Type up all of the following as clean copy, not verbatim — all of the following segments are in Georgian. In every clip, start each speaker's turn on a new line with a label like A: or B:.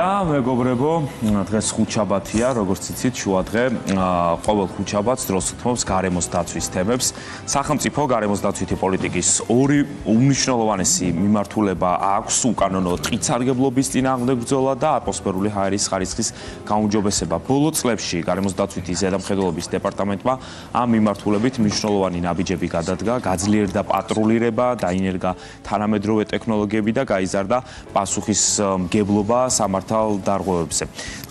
A: მეგობრებო, დღეს ხუთშაბათია, როგორც იცით, შუადღე ყოველ ხუთშაბათს დროს თმობს გარემოს დაცვის თემებს. სახელმწიფო გარემოს დაცვითი პოლიტიკის ორი უმნიშვნელოვანესი მიმართულება აქვს: უკანონო ტყით-სარგებლობის წინააღმდეგ ბრძოლა და ატმოსფერული ჰაერის ხარისხის გაუმჯობესება. ბოლო წლებში გარემოს დაცვითი ზედამხედველობის დეპარტამენტმა ამ მიმართულებით მნიშვნელოვანი ნაბიჯები გადადგა, გაძლიერდა პატრულირება, დაინერგა თანამედროვე ტექნოლოგიები და გაიზარდა პასუხისმგებლობა დარღვევებზე.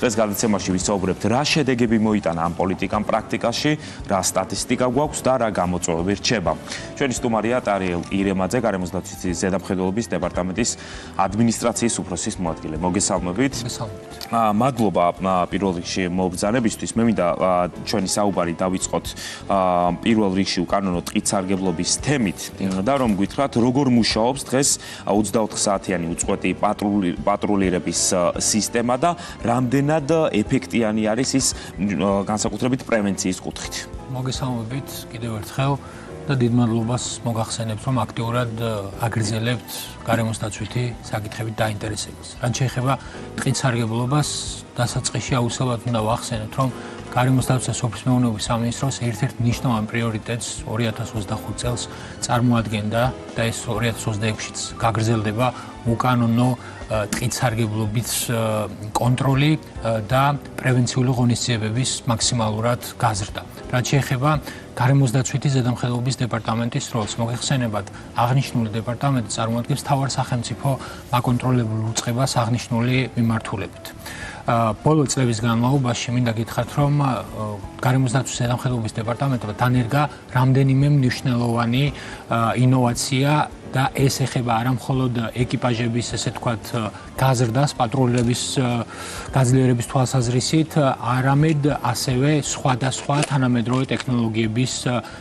A: დღეს გადაცემაში ვისაუბრებთ, რა შედეგები მოიტანა ამ პოლიტიკამ პრაქტიკაში, რა სტატისტიკა გვაქვს და რა გამოწვევები რჩება. ჩვენი სტუმარია ტარიელ ირემაძე, გარემოს დაცვითი ზედამხედველობის დეპარტამენტის ადმინისტრაციის უფროსის მოადგილე. მოგესალმებით. მადლობა პირველ რიგში მობრძანებისთვის. მე მინდა ჩვენი საუბარი დავიწყოთ პირველ რიგში უკანონო ტყით-სარგებლობის თემით და რომ გითხრათ, როგორ მუშაობს დღეს 24 საათიანი უწყვეტი პატრულირების სისტემა და რამდენად ეფექტიანი არის ის განსაკუთრებით პრევენციის კუთხით.
B: მოგესალმებით კიდევ ერთხელ და დიდ მადლობას მოგახსენებთ, რომ აქტიურად აგრძელებთ გარემოს დაცვითი საკითხებით დაინტერესებას. რაც შეეხება ტყით-სარგებლობას, დასაწყისში აუცილებლად უნდა ვახსენოთ, რომ გარემოს დაცვის სოფლის მეურნეობის სამინისტროს ერთ-ერთ მნიშვნელოვან პრიორიტეტს 2025 წელს წარმოადგენდა და ეს 2026-იც გაგრძელდება უკანონო ტყით-სარგებლობის კონტროლი და პრევენციული ღონისძიებების მაქსიმალურად გაზრდა. რაც შეეხება გარემოს დაცვითი ზედამხედველობის დეპარტამენტის როლს, მოგეხსენებათ, აღნიშნული დეპარტამენტი წარმოადგენს მთავარ სახელმწიფო აკონტროლებულ უწყებას აღნიშნული მიმართულებით. ბოლო წლების განმავლობაში მინდა გითხრათ, რომ გარემოს დაცვის ზედამხედველობის დეპარტამენტმა დანერგა რამდენიმე მნიშვნელოვანი ინოვაცია და ეს ეხება არა მხოლოდ ეკიპაჟების, ესე თქვათ, გაზრდას, პატრულირების გაძლიერების თვალსაზრისით, არამედ ასევე სხვადასხვა თანამედროვე ტექნოლოგიების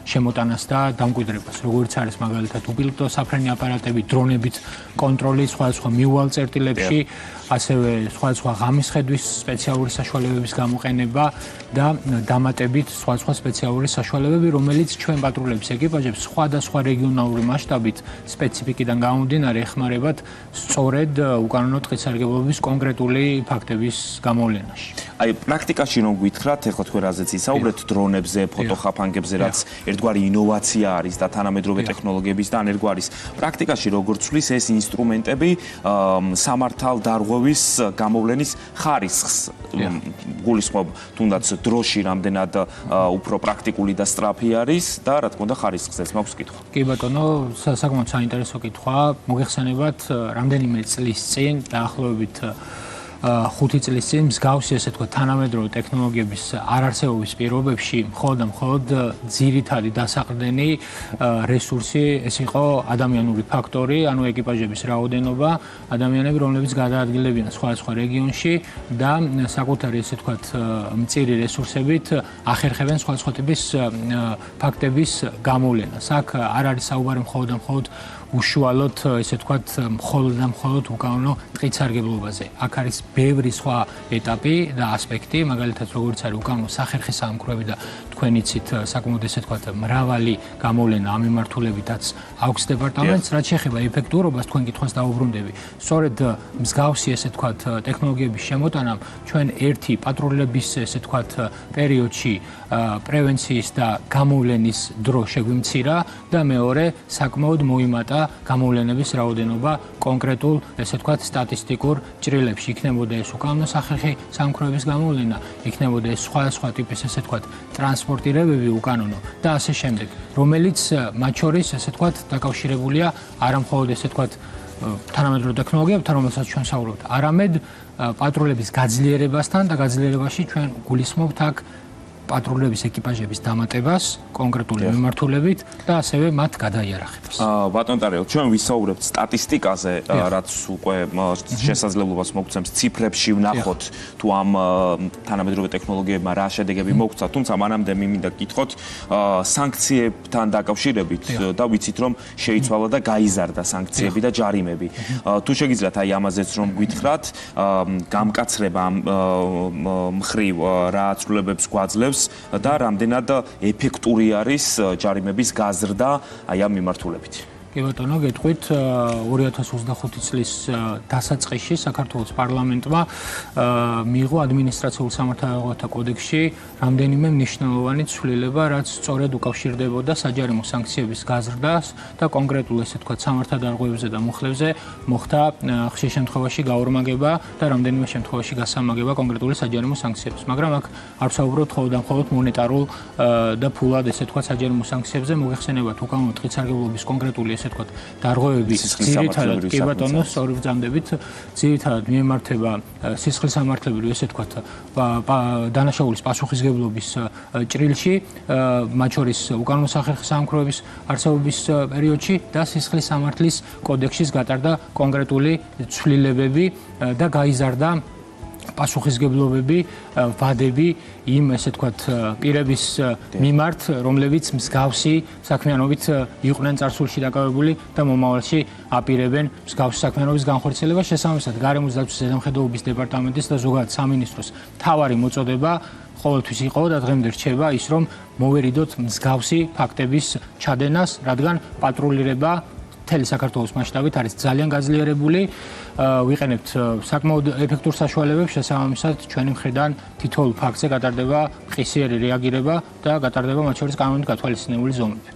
B: შემოტანას და დამკვიდრებას, როგორც არის მაგალითად უპილოტო საფრენი აპარატები, დრონებით კონტროლი სხვადასხვა მიუვალ წერტილებში, ასევე სხვადასხვა ღამის ხედვის სპეციალური საშუალებების გამოყენება და დამატებით სხვადასხვა სპეციალური საშუალებები, რომელიც ჩვენ პატრულირების ეკიპაჟებს სხვადასხვა რეგიონალური მასშტაბით სპეციფიკიდან გამომდინარე ეხმარებათ სწორედ უკანონო ტყით-სარგებლობის კონკრეტული ფაქტების გამოვლენაში.
A: აი, პრაქტიკაში რომ გითხრათ, ეხლა თქვენ რაზეც ისაუბრეთ, დრონებზე, ფოტოხაფანგებზე, რაც ერთგვარი ინოვაცია არის და თანამედროვე ტექნოლოგიების დანერგვა არის. პრაქტიკაში როგორ ცვლის ეს ინსტრუმენტები სამართალდარღვევის გამოვლენის ხარისხს? გულისხმობ თუნდაც დროში რამდენად უფრო პრაქტიკული და სწრაფი არის და რა თქმა უნდა ხარისხზეც მაქვს კითხვა.
B: კი ბატონო, საკმაოდ საინტერესო კითხვა. მოგეხსენებათ, რამდენიმე წლის წინ დაახლოებით 5 წლის წინ მსგავსი, ესე თქვა, თანამედროვე ტექნოლოგიების არარსებობის პირობებში მხოლოდ ძირითადი დასაყრდენი რესურსი ეს იყო ადამიანური ფაქტორი, ანუ ეკიპაჟების რაოდენობა, ადამიანები, რომლებიც გადაადგილებიან სხვადასხვა რეგიონში და საკუთარი, ესე თქვა, მწირი რესურსებით ახერხებენ სხვადასხვა ტიპის ფაქტების გამოვლენას. აქ არ არის საუბარი მხოლოდ უშუალოდ, ესე თქვათ, მხოლოდ უკანონო ტყით-სარგებლობაზე. აქ არის ბევრი სხვა ეტაპი და ასპექტი, მაგალითად, როგორც არის უკანონო სახერხის საამქროები და თქვენ იცით, საკმაოდ, ესე თქვათ, მრავალი გამოვლენა ამ მიმართულებითაც აქვს დეპარტამენტს. რაც შეეხება ეფექტურობას, თქვენ კითხვას დაუბრუნდები. სწორედ მსგავსი, ესე თქვათ, ტექნოლოგიების შემოტანამ ჩვენ ერთი პატრულირების, ესე თქვათ, პერიოდში პრევენციის და გამოვლენის დრო შეგვიმცირა და მეორე საკმაოდ მოიმატა გამოვლენების რაოდენობა კონკრეტულ, ესე თქვათ, სტატისტიკურ ჭრილებში. იქნებოდა ეს უკანონო სახერხი საამქროების გამოვლენა, იქნებოდა ეს სხვადასხვა ტიპის, ესე თქვათ, ტრანსპორტირებები უკანონო და ასე შემდეგ, რომელიც მათ შორის, ესე თქვათ, დაკავშირებულია არა მხოლოდ, ესე თქვათ, თანამედროვე ტექნოლოგიებთან, რომელსაც ჩვენ საუბრობთ, არამედ პატრულების გაძლიერებასთან და გაძლიერებაში ჩვენ გულისხმობთ აქ პატრულების ეკიპაჟების დამატებას კონკრეტული მიმართულებით და ასევე მათ გადაიარაღებას.
A: ბატონ ტარიელ, ჩვენ ვისაუბრებთ სტატისტიკაზე, რაც უკვე შესაძლებლობას მოგცემს ციფრებში ვნახოთ თუ ამ თანამედროვე ტექნოლოგიებმა რა შედეგები მოგცა, თუმცა მანამდე მინდა გითხოთ სანქციებთან დაკავშირებით და ვიცით რომ შეიცვალა და გაიზარდა სანქციები და ჯარიმები. თუ შეგიძლიათ აი ამაზეც რომ გითხრათ, გამკაცრება მხრივ რა აცვლებებს გვაძლევს და რამდენად ეფექტური არის ჯარიმების გაზრდა აი ამ მიმართულებით.
B: კი ბატონო, გეტყვით 2025 წლის დასაწყისში საქართველოს პარლამენტმა მიიღო ადმინისტრაციულ სამართალდამხვევთა კოდექსში რამდენიმე მნიშვნელოვანი ცვლილება, რაც სწორედ უკავშირდებოდა საჯარიმო სანქციების გაზრდას და კონკრეტულ ესე თქვა სამართალდამხვევებზე და მუხლებზე მოხდა ხშირ შემთხვევაში გაორმაგება და რამდენიმე შემთხვევაში გასამაგება კონკრეტული საჯარიმო სანქციების. მაგრამ აქ არ ვსაუბრობთ მხოლოდ მონეტარულ და ფულად ესე თქვა საჯარიმო სანქციებზე, მოგეხსენებათ უკანონო ტყით სარგებლობის კონკრეტული ესე თქვა დარღვევები ძირითადად კი ბატონო სწორი ბრძანდებით ძირითადად მიემართება სისხლისამართლებრივი ესე თქვა დანაშაულის პასუხისგებლობის ჭრილში, მათ შორის უკანონო სახერხი საამქროების არსებობის პერიოდში და სისხლისამართლის კოდექსის გატარდა კონკრეტული ცვლილებები და გაიზარდა პასუხისგებლობები, ვადები იმ ესე თქვათ პირების მიმართ, რომლებიც მსგავსი საქმიანობით იყვნენ წარსულში დაკავებული და მომავალში აპირებენ მსგავსი საქმიანობის განხორციელებას. შესაბამისად, გარემოს დაცვის ზედამხედველობის დეპარტამენტის და ზოგადად სამინისტროს მთავარი მოწოდება ყოველთვის იყო და დღემდე რჩება ის, რომ მოვერიდოთ მსგავსი ფაქტების ჩადენას, რადგან პატრულირება მთელი საქართველოს მასშტაბით არის ძალიან გაძლიერებული. ვიყენებთ საკმაოდ ეფექტურ საშუალებებს, შესაბამისად ჩვენი მხრიდან თითოეულ ფაქტზე გატარდება მყისიერი რეაგირება და გატარდება მათ შორის კანონით გათვალისწინებული ზომები.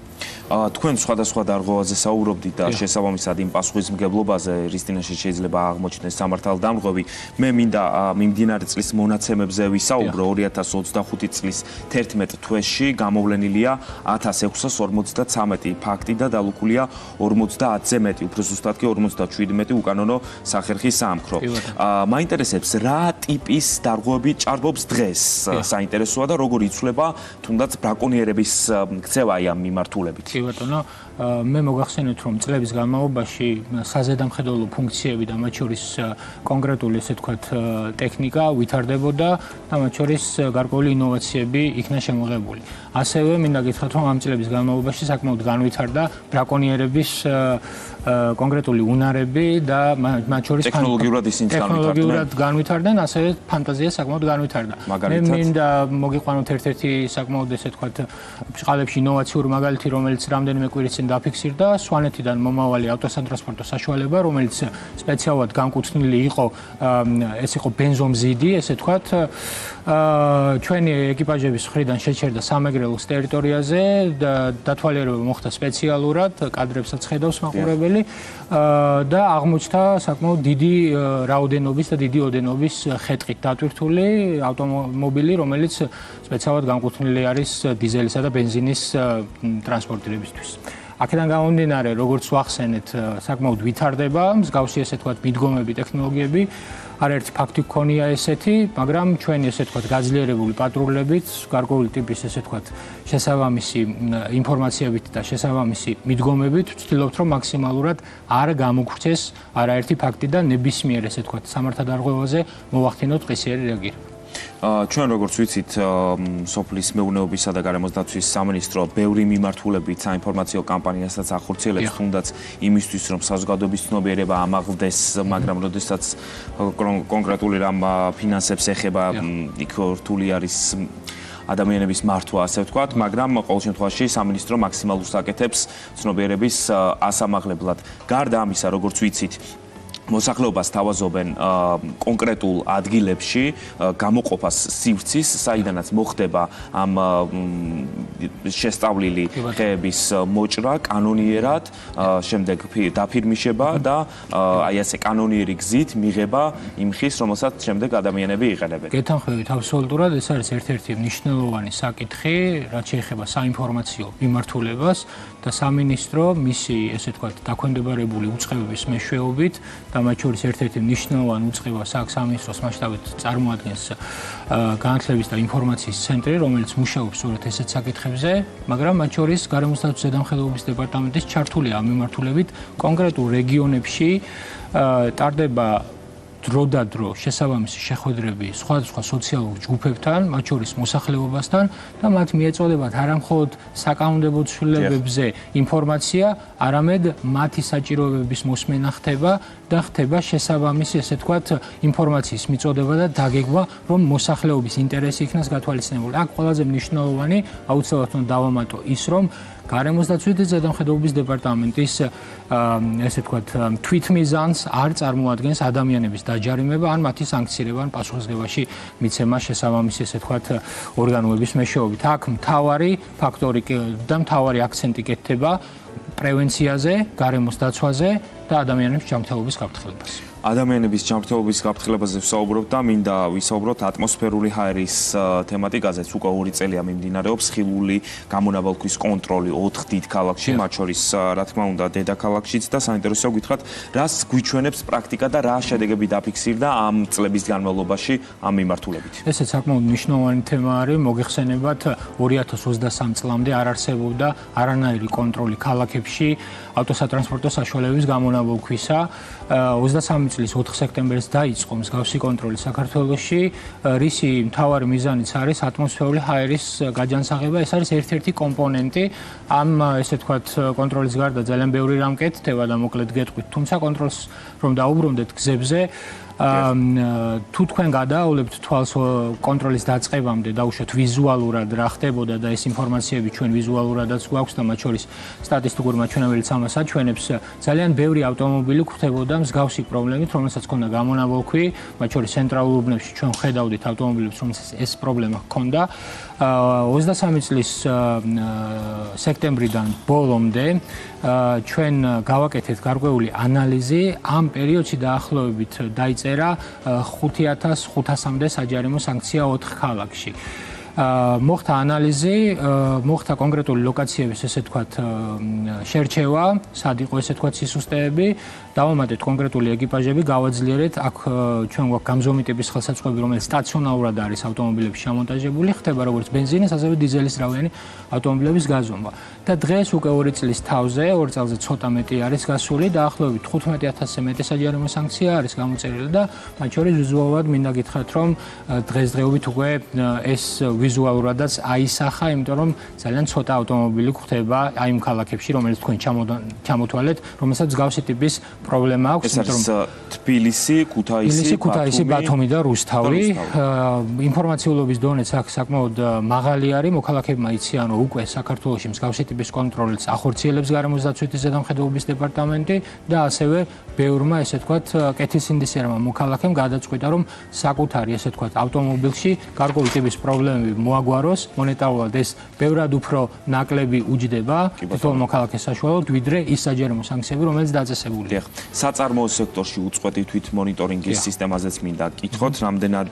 A: თქვენ სხვადასხვა დარღვევაზე საუბრობდით და შესაბამისად იმ პასუხისმგებლობაზე, რის წინაშე შეიძლება აღმოჩნდეს სამართალდამხვევი. მე მინდა მიმდინარე წლის მონაცემებზე ვისაუბრო. 2025 წლის 11 თვეში გამოვლენილია 1653 ფაქტი და დალუქულია 50-ზე მეტი, უფრო ზუსტად კი 57 უკანონო სახერხი საამქრო. მაინტერესებს რა ტიპის დარღვევები ჭარბობს დღეს საინტერესოა და როგორ იცვლება თუნდაც ბრაკონიერების ქცევა ამ მიმართულებით.
B: კი ბატონო, მე მოგახსენებთ, რომ წლების განმავლობაში საზედამხედველო ფუნქციები და მათ შორის კონკრეტული ესე თქვათ ტექნიკა ვითარდებოდა და მათ შორის გარკვეული ინოვაციები იქნა შემოღებული. ასევე მინდა გითხრათ, რომ ამ წლების განმავლობაში საკმაოდ განვითარდა ბრაკონიერების კონკრეტული უნარები და მათ შორის ტექნოლოგიურად განვითარდნენ, ასევე ფანტაზია საკმაოდ განვითარდა. მე მინდა მოგიყვანოთ ერთ-ერთი საკმაოდ ესე თქვათ ბჭყალებში ინოვაციური მაგალითი, რომელიც რამდენიმე კვირის წინ დაფიქსირდა, სვანეთიდან მომავალი ავტოსანტრანსპორტო საშუალება, რომელიც სპეციალურად განკუთვნილი იყო, ეს იყო ბენზომზიდი, ესე თქვათ, ჩვენი ეკიპაჟების მხრიდან შეჩერდა სამეგრელოს ტერიტორიაზე და დათვალიერება მოხდა სპეციალურად, კადრებსაც ხედავს მაყურებელი და აღმოჩნდა საკმაოდ დიდი რაოდენობის და დიდი ოდენობის ხეტყით დატვირთული ავტომობილი, რომელიც სპეციალურად განკუთვნილი არის დიზელისა და ბენზინის ტრანსპორტირებისთვის. აქედან გამომდინარე, როგორც ვახსენეთ, საკმაოდ ვითარდება მსგავსი ესე თქვათ მიდგომები, ტექნოლოგიები. არაერთი ფაქტი გქონია ესეთი, მაგრამ ჩვენი ესე თქვათ გაძლიერებული პატრულებით, გარკვეული ტიპის ესე თქვათ შესაბამისი ინფორმაციებით და შესაბამისი მიდგომებით ვცდილობთ, რომ მაქსიმალურად არ გამოგვქცეს არაერთი ფაქტი და ნებისმიერ ესე თქვათ სამართალდამხვევაზე მოვახდინოთ ყისიერი რეაგირება.
A: ჩვენ როგორც ვიცით, სოფლის მეურნეობისა და გარემოს დაცვის სამინისტრო ბევრი მიმართულებით საინფორმაციო კამპანიასაც ახორციელებს, თუნდაც იმისთვის, რომ საზოგადოების ცნობიერება ამაღლდეს, მაგრამ როდესაც კონკრეტული რამ ფინანსებს ეხება, იქ რთული არის ადამიანების მართვა, ასე ვთქვათ, მაგრამ ყოველ შემთხვევაში სამინისტრო მაქსიმალურს აკეთებს ცნობიერების ასამაღლებლად. გარდა ამისა, როგორც ვიცით, მოსახლეობას თავაზობენ კონკრეტულ ადგილებში გამოყოფას სივრცის, საიდანაც მოხდება ამ შესწავლილი ხეების მოჭრა კანონიერად, შემდეგ დაფირმიშება და აი ასე კანონიერი გზით მიღება იმ ხის, რომელსაც შემდეგ ადამიანები იყენებენ.
B: გეთანხმებით აბსოლუტურად, ეს არის ერთ-ერთი მნიშვნელოვანი საკითხი, რაც შეეხება საინფორმაციო მიმართულებას და სამინისტრო მისი, ესე ვთქვათ, დაქვემდებარებული უწყებების მეშვეობით და მათ შორის ერთ-ერთი მნიშვნელოვანი უწყება სამინისტროს მასშტაბით წარმოადგენს განათლების და ინფორმაციის ცენტრი, რომელიც მუშაობს სწორედ ესეთ საკითხებზე, მაგრამ მათ შორის გარემოს დაცვის ზედამხედველობის დეპარტამენტის ჩართულია ამ მიმართულებით კონკრეტულ რეგიონებში ტარდება დრო შესაბამისი შეხვედრები სხვადასხვა სოციალურ ჯგუფებთან, მათ შორის მოსახლეობასთან და მათ მიეწოდებათ არა მხოლოდ საკანონმდებლო ცვლილებებზე ინფორმაცია, არამედ მათი საჭიროებების მოსმენა ხდება და ხდება შესაბამისი, ესე ვთქვათ, ინფორმაციის მიწოდება და დაგეგმა, რომ მოსახლეობის ინტერესი იქნას გათვალისწინებული. აქ ყველაზე მნიშვნელოვანი აუცილებლად უნდა დავამატო ის, რომ გარემოს დაცვითი ზედამხედველობის დეპარტამენტის ესე ვთქვათ თვითმიზანს არ წარმოადგენს ადამიანების დაჯარიმება ან მათი სანქცირება ან პასუხისმგებაში მიცემა შესაბამისი ესე ვთქვათ ორგანოების მეშვეობით. აქ მთავარი ფაქტორი და მთავარი აქცენტი კეთდება პრევენციაზე, გარემოს დაცვაზე და ადამიანების ჯანმრთელობის გაფრთხილებას.
A: ადამიანების ჯანმრთელობის გაფრთხილებაზე ვსაუბრობთ და მინდა ვისაუბროთ ატმოსფერული ჰაერის თემატიკაზე. უკვე 2 წელია მიმდინარეობს ხილული გამონაბალქვის კონტროლი 4 დიდ ქალაქში, მათ შორის რა თქმა უნდა დედაქალაქშიც და საინტერესოა გითხრათ, რას გვიჩვენებს პრაქტიკა და რა შედეგები დაფიქსირდა ამ წლების განმავლობაში ამ მიმართულებით.
B: ესეც საკმაოდ მნიშვნელოვანი თემა არის. მოგეხსენებათ 2023 წლამდე არ არსებობდა არანაირი კონტროლი ქალაქებში ავტოსატრანსპორტო საშუალებების გამონაბოლქვისა. 23 წლის 4 სექტემბერს დაიწყო მსგავსი კონტროლი საქართველოში, რისი მთავარი მიზანიც არის ატმოსფერული ჰაერის გაჯანსაღება. ეს არის ერთ-ერთი კომპონენტი ამ ესე ვთქვათ კონტროლის გარდა ძალიან ბევრი რამ კეთდება და მოკლედ გეტყვით, თუმცა კონტროლს რომ დაუბრუნდეთ გზებზე თუ თქვენ გადაავლებთ თვალს კონტროლის დაწყებამდე დაუშვათ ვიზუალურად რა ხდებოდა და ეს ინფორმაციები ჩვენ ვიზუალურადაც გვაქვს და მათ შორის სტატისტიკური მაჩვენებელიც ამას აჩვენებს, ძალიან ბევრი ავტომობილი გვხვდებოდა მსგავსი პრობლემით, რომელსაც ჰქონდა გამონაბოლქვი, მათ შორის ცენტრალურ უბნებში ჩვენ ხედავდით ავტომობილებს, რომელსაც ეს პრობლემა ჰქონდა. 23 წლის სექტემბრიდან ბოლომდე ჩვენ გავაკეთეთ გარკვეული ანალიზი. ამ პერიოდში დაახლოებით დაიწერა 5500-მდე საჯარიმო სანქცია 4 ქალაქში. მოხდა ანალიზი, მოხდა კონკრეტული ლოკაციების ესე ვთქვათ შერჩევა, სად იყო ესე ვთქვათ სისუსტეები, დავამატეთ კონკრეტული ეკიპაჟები, გავაძლიერეთ აქ ჩვენ გვაქვს გამზომი ტიპის ხელსაწყოები, რომელიც სტაციონარულად არის ავტომობილებში შემონტაჟებული, ხდება როგორც ბენზინის, ასევე დიზელის რავიანი ავტომობილების გაზომვა. და დღეს უკვე 2 წლის თავზე, 2 წელზე ცოტა მეტი არის გასული, დაახლოებით 15000-ზე მეტი საჯარიმო სანქცია არის გამოწერილი და მათ შორის ვიზუალურად მინდა გითხრათ, რომ დღესდღეობით უკვე ეს ვიზუალურადაც აისახა, იმიტომ რომ ძალიან ცოტა ავტომობილი გვხვდება აი იმ ქალაქებში, რომელიც თქვენ ჩამოთვალეთ, რომელსაც მსგავსი ტიპის პრობლემა აქვს,
A: იმიტომ რომ თბილისი, ქუთაისი,
B: ბათუმი და რუსთავი. ინფორმაციულობის დონეც აქ საკმაოდ მაღალი არის, მოქალაქეებმა იციან, რომ უკვე საქართველოში მსგავსი ტიპის კონტროლს ახორციელებს გარემოს დაცვითი ზედამხედველობის დეპარტამენტი და ასევე ბევრმა ესე ვთქვათ კეთილსინდისიერმა მოქალაქემ გადაწყვიტა, რომ საკუთარი ესე ვთქვათ ავტომობილში გარკვეული ტიპის პრობლემები მოაგვაროს, მონეტარულად ეს ბევრად უფრო ნაკლები უჯდება თითოეულ მოქალაქეს საშუალოდ, ვიდრე ის საჯარიმო სანქციები, რომელიც დაწესებულია.
A: საწარმოო სექტორში უწყვეტი თვით მონიტორინგის სისტემაზეც მინდა გითხოთ, რამდენად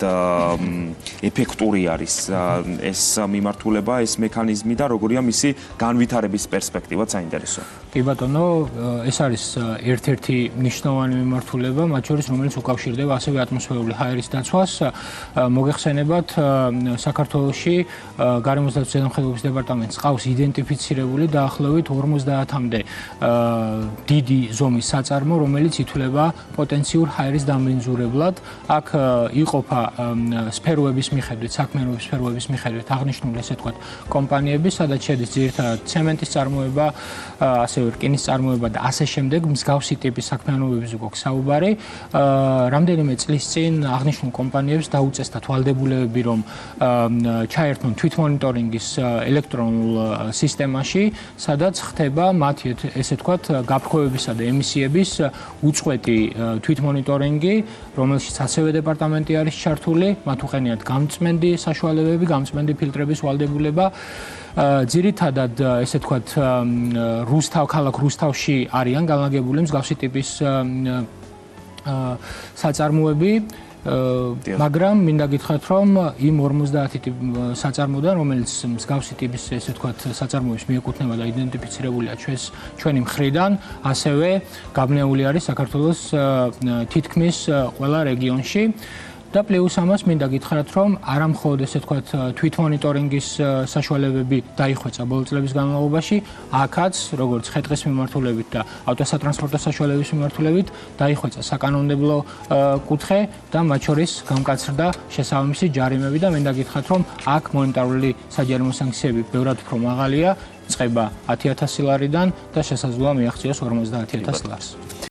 A: ეფექტური არის ეს მიმართულება, ეს მექანიზმი და როგორია მისი განვითარების პერსპექტივა, საინტერესოა.
B: კი ბატონო, ეს არის ერთ-ერთი მნიშვნელოვანი მიმართულება, მათ შორის რომელიც უკავშირდება ასევე ატმოსფერული ჰაერის დაცვას. მოგეხსენებათ, საქართველოში გარემოს დაცვის ზედამხედველობის დეპარტამენტს ყავს იდენტიფიცირებული დაახლოებით 50-მდე დიდი ზომის საწარმო, რომელიც ითვლება პოტენციურ ჰაერის დამბინძურებლად. აქ იყოფა სფეროების მიხედვით, საქმიანობის სფეროების მიხედვით აღნიშნული ესე ვთქვათ კომპანიები, სადაც შედის ძირითადად ცემენტის წარმოება, ასევე რკინის წარმოება და ასე შემდეგ, მსგავსი ტიპის საქმიანობების გვაქვს საუბარი. რამდენიმე წლის წინ აღნიშნულ კომპანიებს დაუწესდათ ვალდებულებები, რომ ჩაერთონ თვითმონიტორინგის ელექტრონულ სისტემაში, სადაც ხდება მათი ესე ვთქვათ გაფრქვევებისა და ემისიების უწყვეტი თვითმონიტორინგი, რომელშიც ასევე დეპარტამენტი არის ჩართული, მათ უყენიათ გამწმენდი საშუალებები, გამწმენდი ფილტრების ვალდებულება. ძირითადად ესე ვთქვათ ქალაქ რუსთავში არიან განლაგებული მსგავსი ტიპის საწარმოები. მაგრამ მინდა გითხრათ, რომ იმ 50 საწარმოდან, რომელიც მსგავსი ტიპის ესე ვთქვათ საწარმოებს მიეკუთვნება და იდენტიფიცირებულია ჩვენი მხრიდან, ასევე გაბნეული არის საქართველოს თითქმის ყველა რეგიონში. და პლუს ამას მინდა გითხრათ, რომ არა მხოლოდ ესე ვთქვათ თვითმონიტორინგის საშუალებები დაიხვეწა ბოლო წლების განმავლობაში, აქაც როგორც ხე-ტყის მიმართულებით და ავტოსატრანსპორტო საშუალების მიმართულებით დაიხვეწა საკანონმდებლო კუთხე და მათ შორის გამკაცრდა შესაბამისი ჯარიმები და მინდა გითხრათ, რომ აქ მონეტარული საჯარიმო სანქციები ბევრად უფრო მაღალია, წყება 10000 ლარიდან და შესაძლოა მიაღწიოს 50000 ლარს.